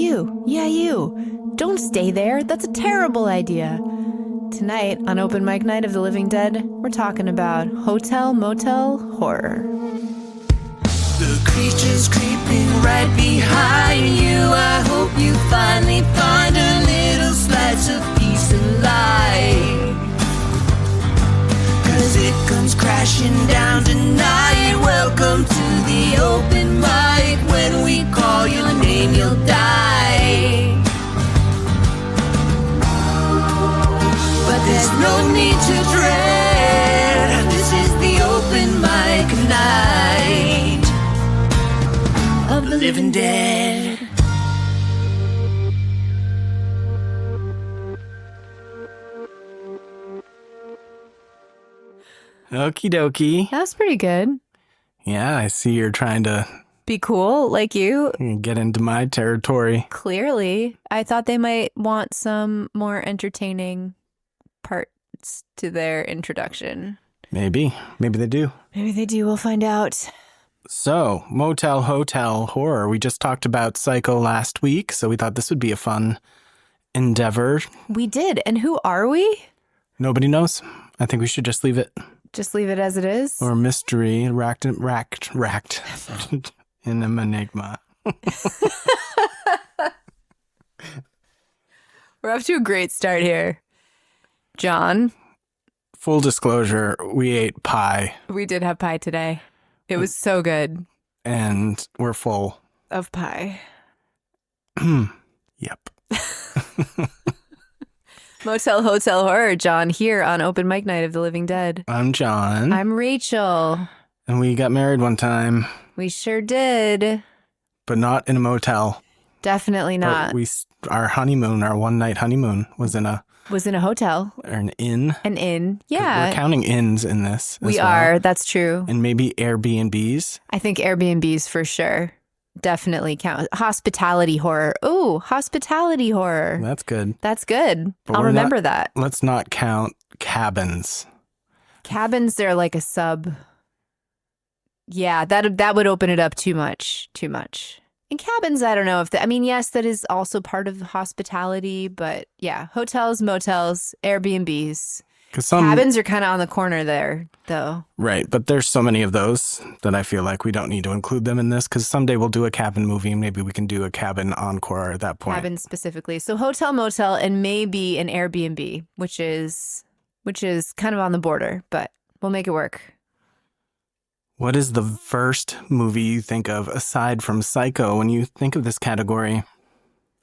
you. Yeah, you. Don't stay there. That's a terrible idea. Tonight, on Open Mic Night of the Living Dead, we're talking about hotel, motel, horror. The creature's creeping right behind you. I hope you finally find a little slice of peace and light. 'Cause it comes crashing down tonight. Welcome to the open mic. When we call your name, you'll die. But there's no need to dread. This is the open mic night of the living dead. Okie dokie. That's pretty good. Yeah, I see you're trying to Be cool, like you. get into my territory. Clearly. I thought they might want some more entertaining parts to their introduction. Maybe they do. Maybe they do. We'll find out. So, motel, hotel, horror. We just talked about Psycho last week, so we thought this would be a fun endeavor. We did. And who are we? Nobody knows. I think we should just leave it. Just leave it as it is. Or mystery, racked in an enigma. We're off to a great start here. John, Full disclosure, we ate pie we did have pie today. It was so good. and we're full. Of pie. Yep. Motel, hotel, horror. John here on Open Mic Night of the Living Dead. I'm John. I'm Rachel. And we got married one time, We sure did. but not in a motel. Definitely not. But our honeymoon, our one-night honeymoon, was in a Was in a hotel. or an inn. An inn. Yeah. We're counting inns in this. We as well. are. That's true. And maybe Airbnbs. I think Airbnbs for sure. Definitely count. Hospitality horror. Ooh, hospitality horror. That's good. That's good. But I'll we're remember not- that. Let's not count cabins. Cabins, they're like a sub. Yeah, that would open it up too much. Too much. And cabins, I don't know if yes, that is also part of hospitality, but yeah, hotels, motels, Airbnbs. Cabins are kind of on the corner there, though. Right, but there's so many of those that I feel like we don't need to include them in this because someday we'll do a cabin movie and maybe we can do a cabin encore at that point. Cabins specifically. So hotel, motel, and maybe an Airbnb, which is kind of on the border, but we'll make it work. What is the first movie you think of aside from Psycho when you think of this category?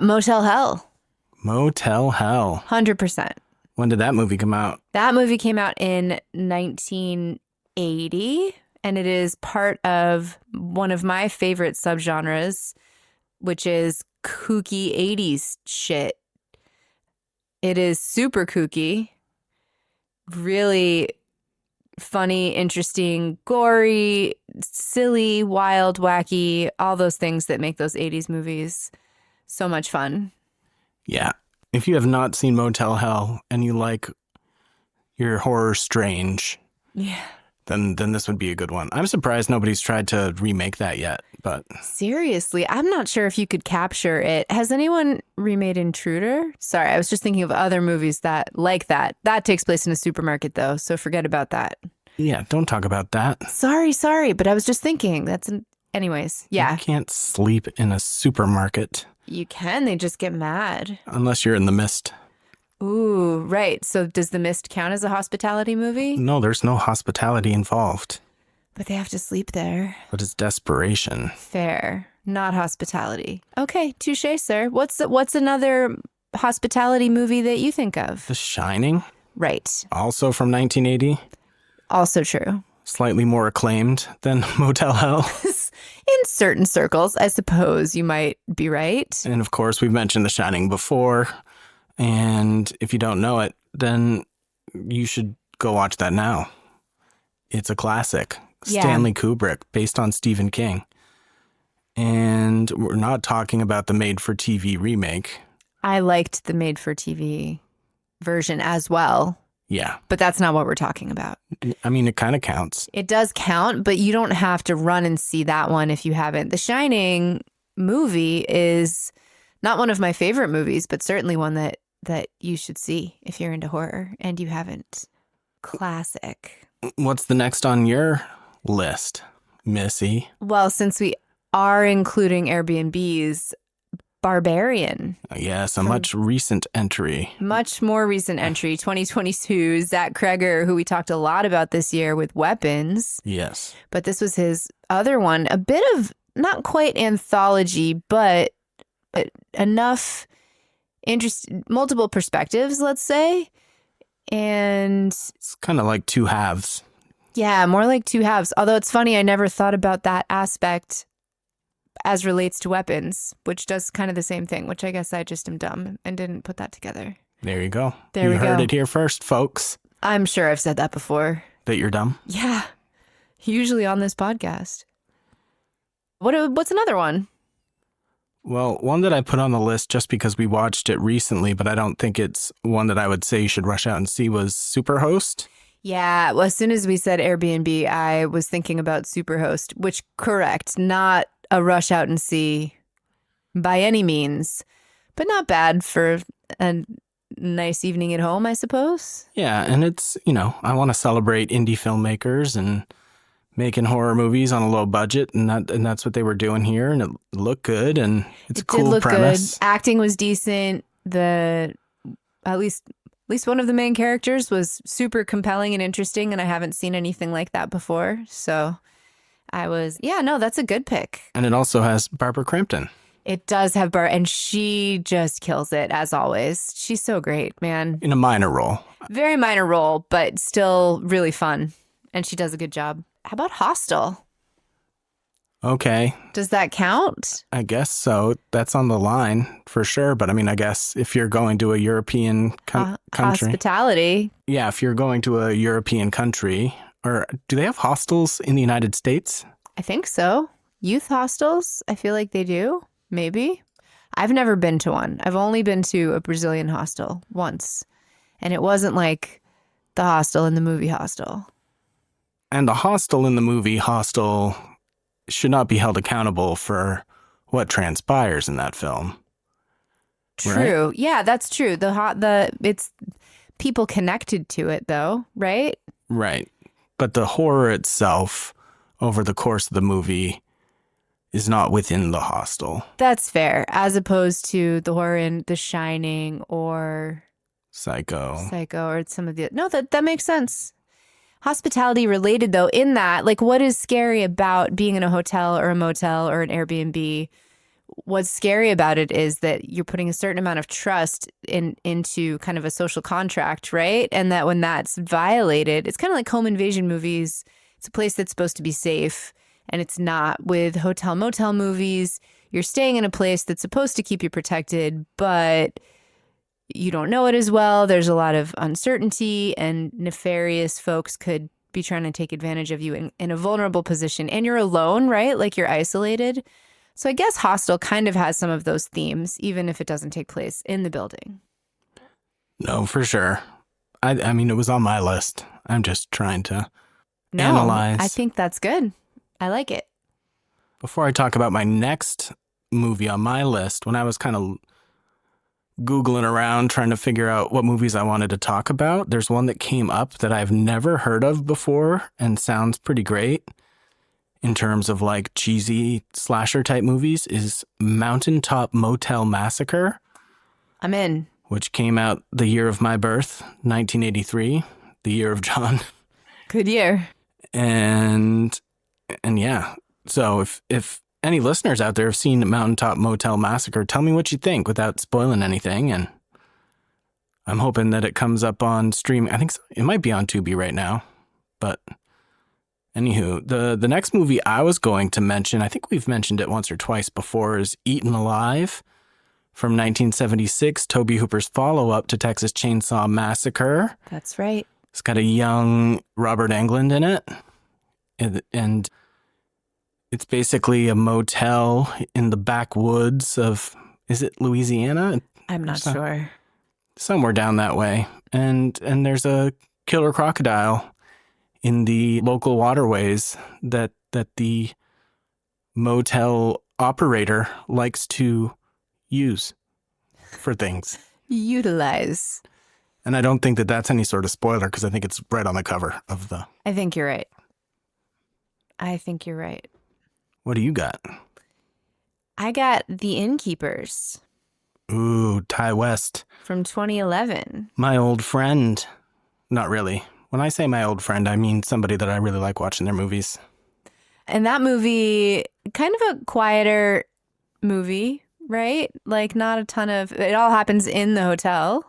Motel Hell. Motel Hell. 100%. When did that movie come out? That movie came out in 1980, and it is part of one of my favorite subgenres, which is kooky 80s shit. It is super kooky, really funny, interesting, gory, silly, wild, wacky, all those things that make those 80s movies so much fun. Yeah. If you have not seen Motel Hell and you like your horror strange, Yeah. then this would be a good one. I'm surprised nobody's tried to remake that yet, but Seriously, I'm not sure if you could capture it. Has anyone remade Intruder? Sorry, I was just thinking of other movies that like that. That takes place in a supermarket, though, so forget about that. yeah, don't talk about that. Sorry, but I was just thinking. Anyways, yeah. You can't sleep in a supermarket You can. They just get mad. unless you're in The Mist. Ooh, right. So does The Mist count as a hospitality movie? No, there's no hospitality involved, But they have to sleep there. but it's desperation. Fair. Not hospitality. Okay, touche, sir. What's another hospitality movie that you think of? The Shining, Right. also from 1980, Also true. slightly more acclaimed than Motel Hell. In certain circles, I suppose you might be right. And of course, we've mentioned The Shining before. And if you don't know it, then you should go watch that now. It's a classic. Yeah. Stanley Kubrick, based on Stephen King. And we're not talking about the made-for-TV remake. I liked the made-for-TV version as well, Yeah. but that's not what we're talking about. I mean, it kind of counts. It does count, but you don't have to run and see that one if you haven't. The Shining movie is Not one of my favorite movies, but certainly one that you should see if you're into horror and you haven't. Classic. What's the next on your list, Missy? Well, since we are including Airbnbs, Barbarian. Yes, a much recent entry. Much more recent entry, 2022. Zach Kreger, who we talked a lot about this year with Weapons. Yes. But this was his other one. A bit of, not quite anthology, but enough multiple perspectives, let's say. And it's kind of like two halves. Yeah, more like two halves. Although it's funny, I never thought about that aspect as relates to Weapons, which does kind of the same thing, which I guess I just am dumb and didn't put that together. There you go. There we go. You heard it here first, folks. I'm sure I've said that before. That you're dumb? Yeah, usually on this podcast. What's another one? Well, one that I put on the list just because we watched it recently, but I don't think it's one that I would say you should rush out and see, was Superhost. Yeah, well, as soon as we said Airbnb, I was thinking about Superhost, which, correct, not a rush out and see by any means, but not bad for a nice evening at home, I suppose. Yeah, and it's, I want to celebrate indie filmmakers and making horror movies on a low budget, and that's what they were doing here, and it looked good, and it's a cool premise. Good. Acting was decent. At least one of the main characters was super compelling and interesting, and I haven't seen anything like that before. So that's a good pick. And it also has Barbara Crampton. It does have and she just kills it, as always. She's so great, man. In a minor role. Very minor role, but still really fun, and she does a good job. How about Hostel? Okay. Does that count? I guess so. That's on the line for sure. But I mean, I guess if you're going to a European country. Hospitality. Yeah, if you're going to a European country, or do they have hostels in the United States? I think so. Youth hostels? I feel like they do. Maybe. I've never been to one. I've only been to a Brazilian hostel once. And it wasn't like the hostel in the movie Hostel. And the hostel in the movie Hostel should not be held accountable for what transpires in that film. True. Right? Yeah, that's true. It's people connected to it though, right? Right. But the horror itself over the course of the movie is not within the hostel. That's fair. As opposed to the horror in The Shining or Psycho or some of the... No, that makes sense. Hospitality related, though, in that, like, what is scary about being in a hotel or a motel or an Airbnb? What's scary about it is that you're putting a certain amount of trust into kind of a social contract, right? And that when that's violated, it's kind of like home invasion movies. It's a place that's supposed to be safe, and it's not. With hotel motel movies, you're staying in a place that's supposed to keep you protected, but you don't know it as well. There's a lot of uncertainty, and nefarious folks could be trying to take advantage of you in a vulnerable position. And you're alone, right? Like, you're isolated. So I guess Hostel kind of has some of those themes, even if it doesn't take place in the building. No, for sure. I mean, it was on my list. I'm just trying to analyze. I think that's good. I like it. Before I talk about my next movie on my list, when I was kind of Googling around trying to figure out what movies I wanted to talk about, there's one that came up that I've never heard of before and sounds pretty great in terms of like cheesy slasher type movies, is Mountaintop Motel Massacre. I'm in. Which came out the year of my birth, 1983, the year of John. Good year. And yeah, so if any listeners out there have seen Mountaintop Motel Massacre, tell me what you think without spoiling anything. And I'm hoping that it comes up on streaming. I think it might be on Tubi right now. But anywho, the next movie I was going to mention, I think we've mentioned it once or twice before, is Eaten Alive from 1976, Tobe Hooper's follow-up to Texas Chainsaw Massacre. That's right. It's got a young Robert Englund in it. And it's basically a motel in the backwoods of, is it Louisiana? I'm not sure. Somewhere down that way. And there's a killer crocodile in the local waterways that the motel operator likes to use for things. Utilize. And I don't think that that's any sort of spoiler because I think it's right on the cover of the... I think you're right. What do you got? I got The Innkeepers. Ooh, Ty West. From 2011. My old friend. Not really. When I say my old friend, I mean somebody that I really like watching their movies. And that movie, kind of a quieter movie, right? Like not a ton of, it all happens in the hotel.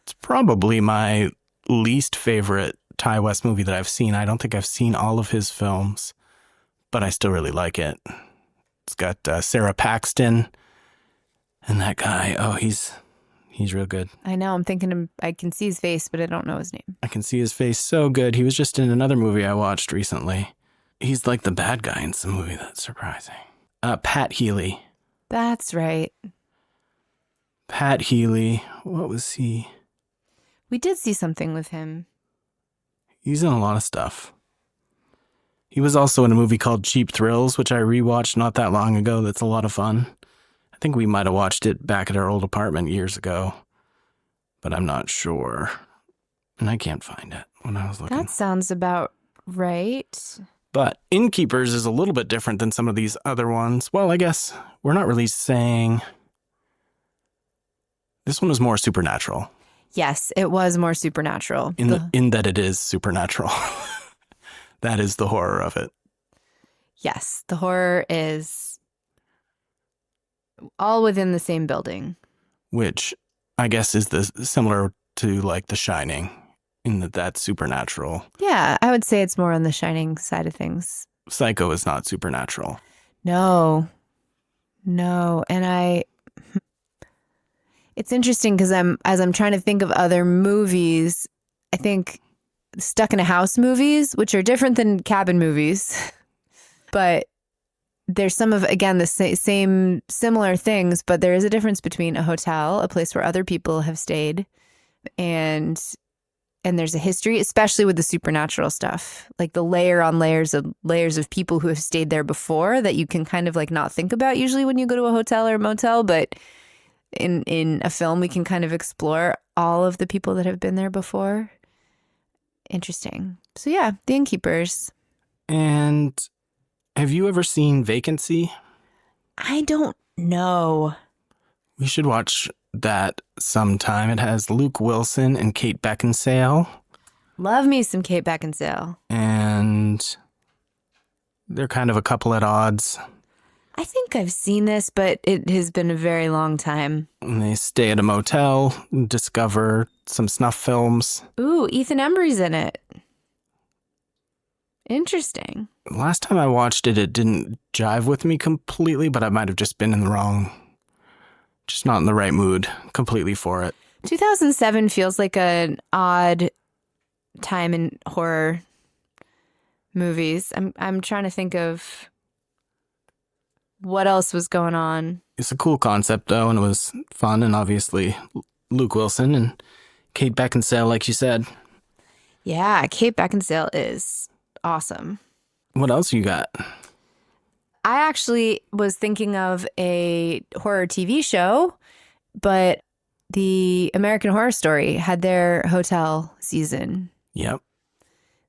It's probably my least favorite Ty West movie that I've seen. I don't think I've seen all of his films, but I still really like it. It's got Sarah Paxton and that guy. Oh, he's real good. I know. I'm thinking I can see his face, but I don't know his name. I can see his face so good. He was just in another movie I watched recently. He's like the bad guy in some movie. That's surprising. Pat Healy. That's right. Pat Healy. What was he? We did see something with him. He's in a lot of stuff. He was also in a movie called Cheap Thrills, which I rewatched not that long ago. That's a lot of fun. I think we might have watched it back at our old apartment years ago, but I'm not sure. And I can't find it when I was looking. That sounds about right. But Innkeepers is a little bit different than some of these other ones. Well, I guess we're not really saying... This one was more supernatural. Yes, it was more supernatural. In that it is supernatural. That is the horror of it. Yes, the horror is all within the same building. Which I guess is similar to like The Shining, in that that's supernatural. Yeah, I would say it's more on the Shining side of things. Psycho is not supernatural. No. And it's interesting because as I'm trying to think of other movies, I think Stuck in a House movies, which are different than cabin movies, but there's some of, again, the same similar things, but there is a difference between a hotel, a place where other people have stayed, and there's a history, especially with the supernatural stuff, like the layer on layers of people who have stayed there before that you can kind of like not think about usually when you go to a hotel or a motel, but in a film we can kind of explore all of the people that have been there before. Interesting. So yeah, The Innkeepers. And have you ever seen Vacancy? I don't know. We should watch that sometime. It has Luke Wilson and Kate Beckinsale. Love me some Kate Beckinsale. And they're kind of a couple at odds. I think I've seen this, but it has been a very long time. And they stay at a motel, discover some snuff films. Ooh, Ethan Embry's in it. Interesting. Last time I watched it, it didn't jive with me completely, but I might have just been just not in the right mood completely for it. 2007 feels like an odd time in horror movies. I'm trying to think of what else was going on. It's a cool concept, though, and it was fun, and obviously Luke Wilson and Kate Beckinsale, like you said. Yeah, Kate Beckinsale is awesome. What else you got? I actually was thinking of a horror TV show, but the American Horror Story had their hotel season. Yep.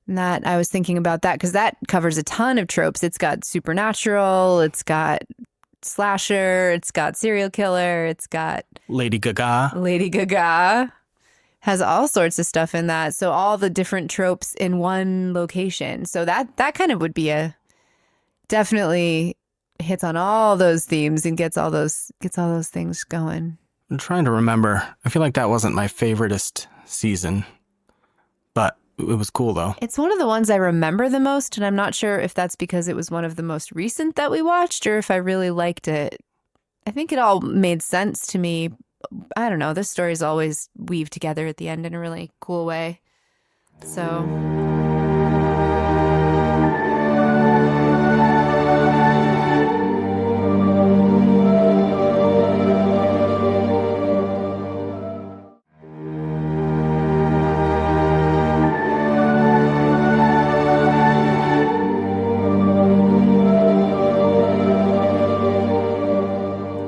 And that I was thinking about that because that covers a ton of tropes. It's got supernatural, it's got slasher, it's got serial killer, it's got Lady Gaga. Has all sorts of stuff in that. So all the different tropes in one location. So that kind of would be definitely hits on all those themes and gets all those things going. I'm trying to remember. I feel like that wasn't my favoritist season, but it was cool though. It's one of the ones I remember the most, and I'm not sure if that's because it was one of the most recent that we watched or if I really liked it. I think it all made sense to me. I don't know. This stories always weave together at the end in a really cool way. So.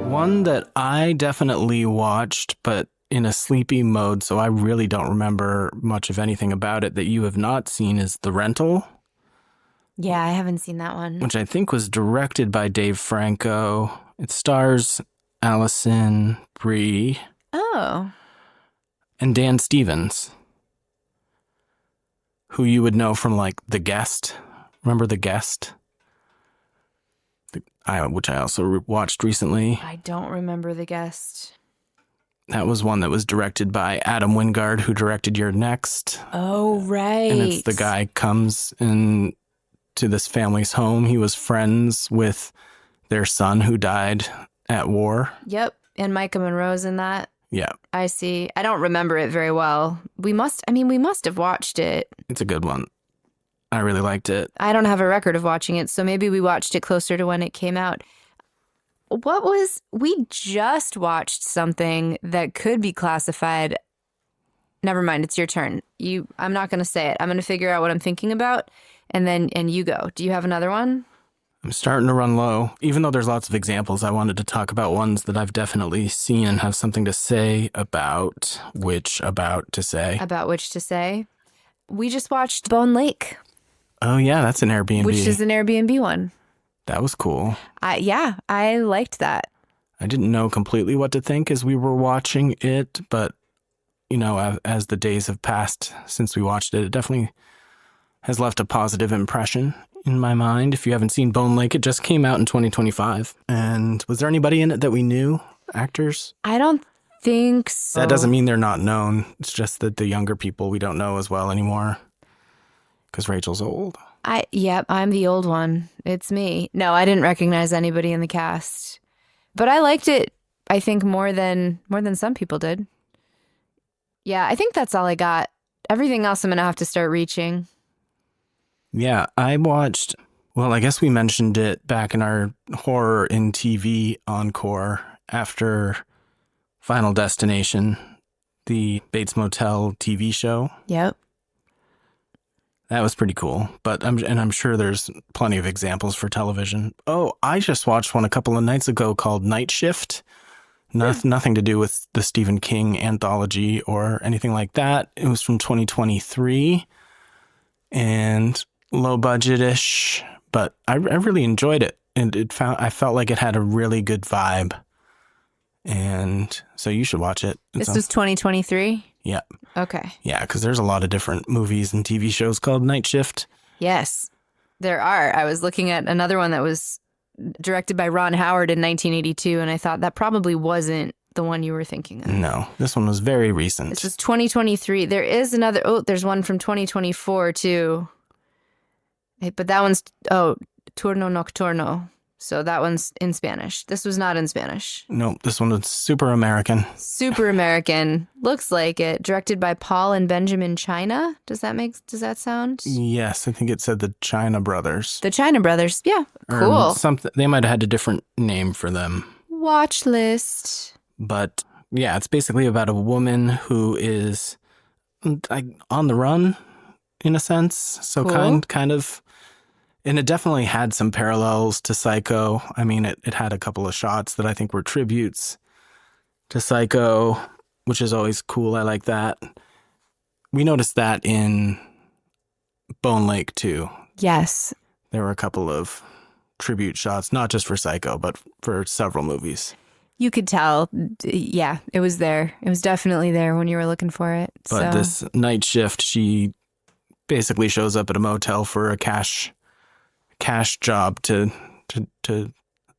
One that I definitely watched, but in a sleepy mode, so I really don't remember much of anything about it that you have not seen, is The Rental, Yeah, I haven't seen that one. which I think was directed by Dave Franco. It stars Allison Brie Oh. and Dan Stevens, who you would know from like The Guest. Remember The Guest? Which I also watched recently. I don't remember The Guest. That was one that was directed by Adam Wingard, who directed Your Next. Oh, right. And it's the guy comes in to this family's home. He was friends with their son who died at war. Yep. And Micah Monroe's in that. Yeah, I see. I don't remember it very well. We must have watched it. it's a good one. I really liked it. I don't have a record of watching it, so maybe we watched it closer to when it came out. We just watched something that could be classified. Never mind, it's your turn. I'm not going to say it. I'm going to figure out what I'm thinking about, and you go. Do you have another one? I'm starting to run low. Even though there's lots of examples, I wanted to talk about ones that I've definitely seen and have something to say about, About which to say. We just watched Bone Lake, Oh yeah, that's an Airbnb. which is an Airbnb one. That was cool. I liked that. I didn't know completely what to think as we were watching it, but, you know, as the days have passed since we watched it, it definitely has left a positive impression in my mind. If you haven't seen Bone Lake, it just came out in 2025. And was there anybody in it that we knew? Actors? I don't think so. That doesn't mean they're not known. It's just that the younger people we don't know as well anymore. Because Rachel's old. I'm the old one. It's me. No, I didn't recognize anybody in the cast. But I liked it, I think, more than some people did. Yeah, I think that's all I got. Everything else I'm going to have to start reaching. Yeah, I watched, well, I guess we mentioned it back in our horror in TV Encore after Final Destination, the Bates Motel TV show. Yep. That was pretty cool, but I'm sure there's plenty of examples for television. Oh, I just watched one a couple of nights ago called Night Shift. Nothing to do with the Stephen King anthology or anything like that. It was from 2023 and low budget-ish, but I really enjoyed it. And I felt like it had a really good vibe. And so you should watch it. This was 2023? Yeah. Okay. Yeah, because there's a lot of different movies and TV shows called Night Shift. Yes, there are. I was looking at another one that was directed by Ron Howard in 1982, and I thought that probably wasn't the one you were thinking of. No, this one was very recent. This was 2023. There is another. Oh, there's one from 2024 too. But that one's Turno Nocturno. So that one's in Spanish. This was not in Spanish. No, this one was super American. Super American. Looks like it. Directed by Paul and Benjamin China. Does that sound? Yes, I think it said the China Brothers. The China Brothers. Yeah. Or Cool. something. They might have had a different name for them. Watch list. But yeah, it's basically about a woman who is like on the run in a sense. So Cool. kind of. And it definitely had some parallels to Psycho. I mean, it had a couple of shots that I think were tributes to Psycho, which is always cool. I like that. We noticed that in Bone Lake, too. Yes. There were a couple of tribute shots, not just for Psycho, but for several movies. You could tell. Yeah, it was there. It was definitely there when you were looking for it. But this Night Shift, she basically shows up at a motel for a cash job to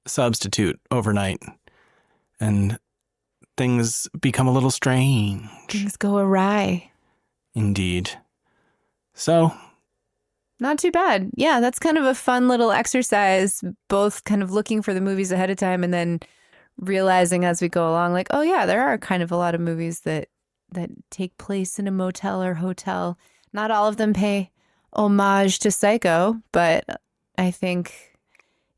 substitute overnight, and things become a little strange. Things go awry. Indeed. So Not too bad. Yeah, that's kind of a fun little exercise, both kind of looking for the movies ahead of time and then realizing as we go along, like, oh yeah, there are kind of a lot of movies that take place in a motel or hotel. Not all of them pay homage to Psycho, but I think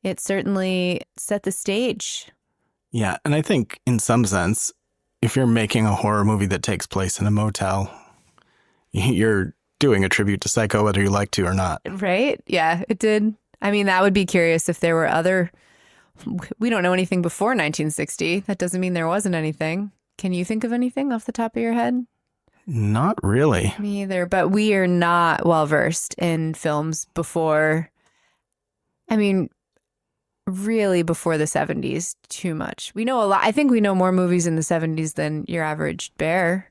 it certainly set the stage. yeah, and I think in some sense, if you're making a horror movie that takes place in a motel, you're doing a tribute to Psycho whether you like to or not. Right? Yeah, it did. I mean, that would be curious if there were other We don't know anything before 1960. That doesn't mean there wasn't anything. Can you think of anything off the top of your head? Not really. Me either, but we are not well versed in films before. I mean, really before the 70s too much. We know a lot. I think we know more movies in the 70s than your average bear.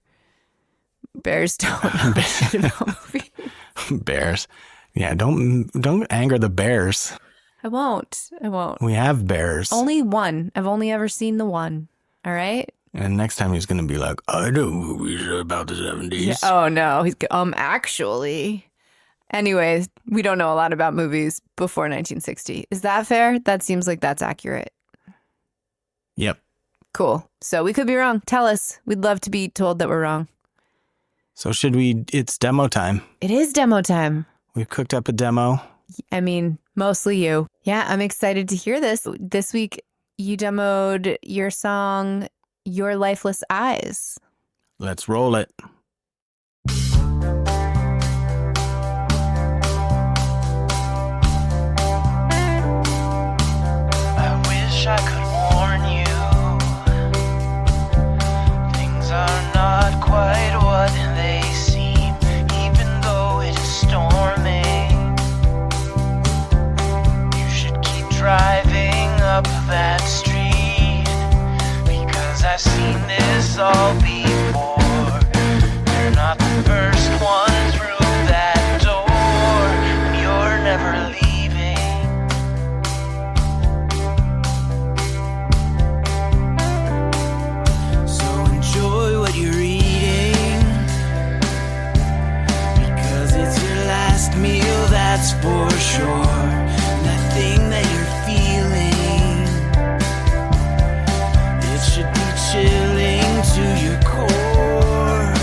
Bears don't know shit about movies. Bears. Yeah, don't anger the bears. I won't. We have bears. Only one. I've only ever seen the one. All right? And next time he's going to be like, I know movies about the 70s. Yeah. Oh, no. He's actually. Anyways, we don't know a lot about movies before 1960. Is that fair? That seems like that's accurate. Yep. Cool. So we could be wrong. Tell us. We'd love to be told that we're wrong. So it's demo time. It is demo time. We've cooked up a demo. I mean, mostly you. Yeah, I'm excited to hear this. This week, you demoed your song, Your Lifeless Eyes. Let's roll it. I wish I could warn you. Things are not quite what they seem, even though it is storming. You should keep driving up that street, because I've seen this all before. You're not the first one through that door, and you're never leaving. So enjoy what you're eating, because it's your last meal, that's for sure. And that thing that you're feeling, it should be chilling to your core,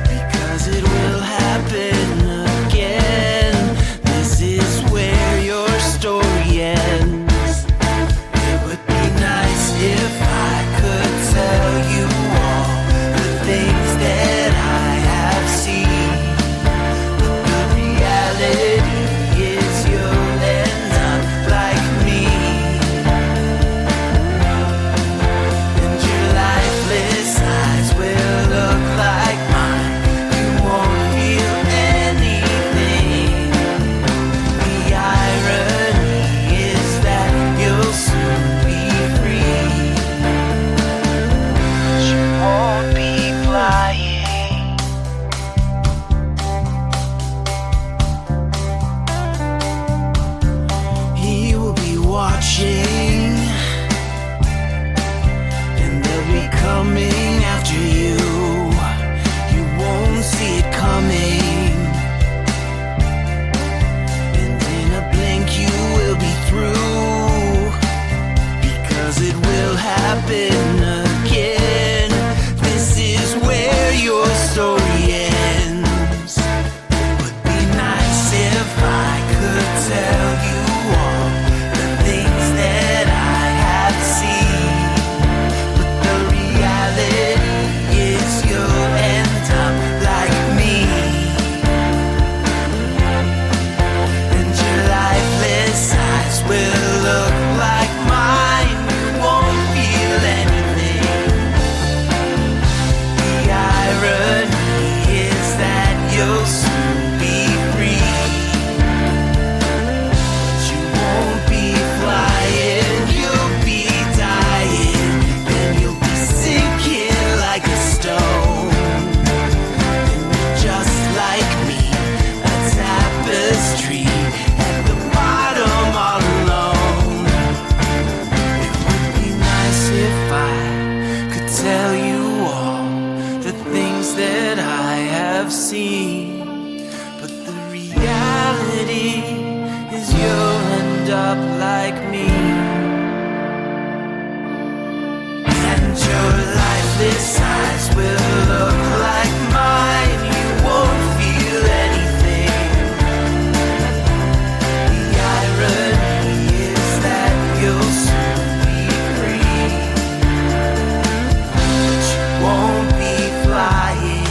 because it will happen again. This is where your story ends. It would be nice if I could tell you all the things that I have seen, but the reality is you'll end up like me, and your lifeless eyes will look like mine. You won't feel anything. The irony is that you'll soon be free, but you won't be flying. He will be watching, and they'll be coming after you. You won't see it coming, and in a blink you will be through, because it will happen again. This is where your story ends. It would be nice if I could tell you all the things that I have seen, but the reality is you'll end up like me, and your lifeless eyes will look like mine. You won't feel anything. The irony is that you'll soon be free, but you won't be flying. You'll be dying, then you'll be sinking like a stone. And you're just like me, a tapestry at the bottom all alone. It would be nice if I could tell you all the things that I have seen, but the reality is you'll end up like me, and your lifeless eyes will look like mine. You won't feel anything. The irony is that you'll soon be free, but you won't be flying.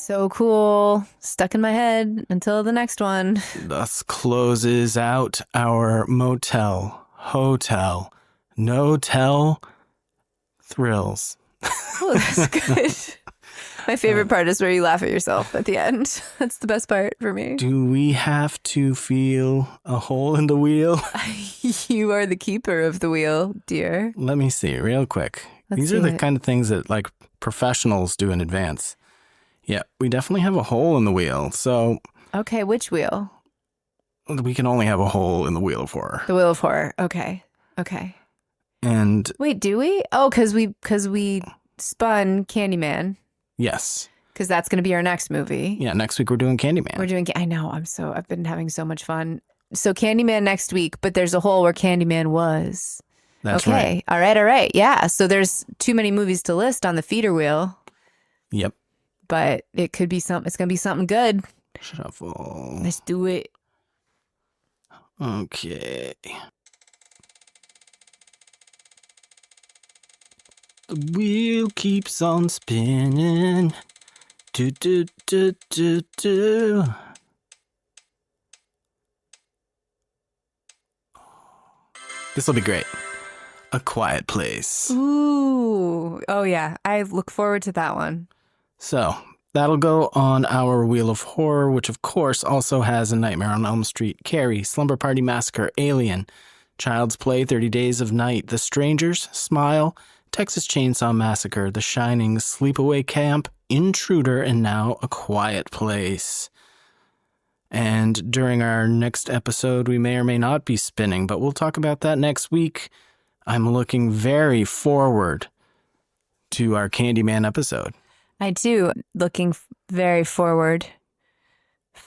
So cool. Stuck in my head until the next one. Thus closes out our motel, hotel, no-tell thrills. Oh, that's good. My favorite part is where you laugh at yourself at the end. That's the best part for me. Do we have to feel a hole in the wheel? You are the keeper of the wheel, dear. Let me see real quick. Let's These are see the it. kind of things that like professionals do in advance. Yeah, we definitely have a hole in the wheel. So Okay, which wheel? we can only have a hole in the wheel of horror. The wheel of horror. Okay. And Wait, do we? Oh, because we spun Candyman. yes. Because that's going to be our next movie. Yeah, next week we're doing Candyman. We're doing. I know. I've been having so much fun. So Candyman next week, but there's a hole where Candyman was. That's okay. right. All right. Yeah. So there's too many movies to list on the feeder wheel, Yep. but it could be something. It's going to be something good. Shuffle. Let's do it. Okay. The wheel keeps on spinning. Do, do, do, do, do. This will be great. A Quiet Place. Ooh. Oh yeah. I look forward to that one. So that'll go on our Wheel of Horror, which of course also has A Nightmare on Elm Street, Carrie, Slumber Party Massacre, Alien, Child's Play, 30 Days of Night, The Strangers, Smile, Texas Chainsaw Massacre, The Shining, Sleepaway Camp, Intruder, and now A Quiet Place. And during our next episode, we may or may not be spinning, but we'll talk about that next week. I'm looking very forward to our Candyman episode. I too looking very forward.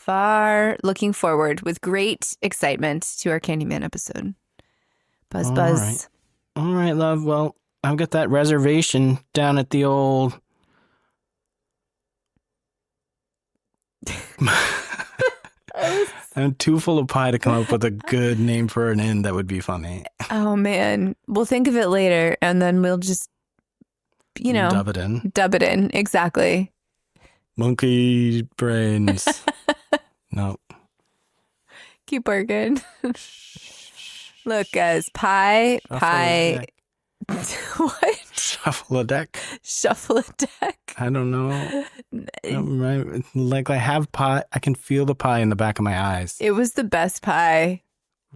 Looking forward with great excitement to our Candyman episode. Buzz. Right. All right, love. Well, I've got that reservation down at the old... I'm too full of pie to come up with a good name for an inn that would be funny. Oh man. We'll think of it later and then we'll just, Dub it in. dub it in. Exactly. Monkey brains. No. Keep working. Look, guys, pie. What? Shuffle a deck. Shuffle a deck. I don't know. Like I have pie. I can feel the pie in the back of my eyes. It was the best pie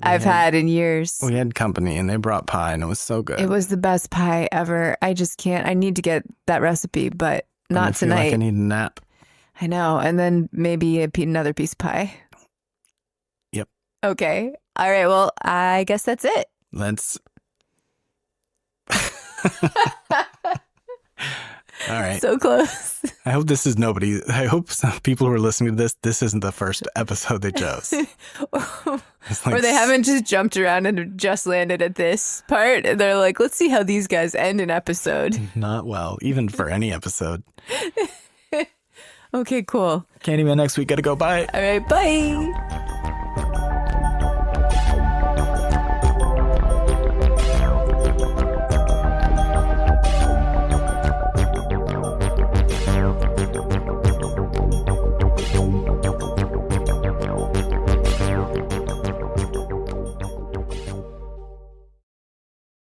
I've had in years. We had company and they brought pie and it was so good. It was the best pie ever. I just can't. I need to get that recipe, but not I feel tonight. like I need a nap. I know. And then maybe another piece of pie. Yep. Okay. All right. Well, I guess that's it. Let's. All right. So close. I hope I hope some people who are listening to this isn't the first episode they chose. It's like Or they haven't just jumped around and just landed at this part. And they're like, let's see how these guys end an episode. Not well, even for any episode. Okay, cool. Candyman next week. Gotta go. Bye. All right. Bye.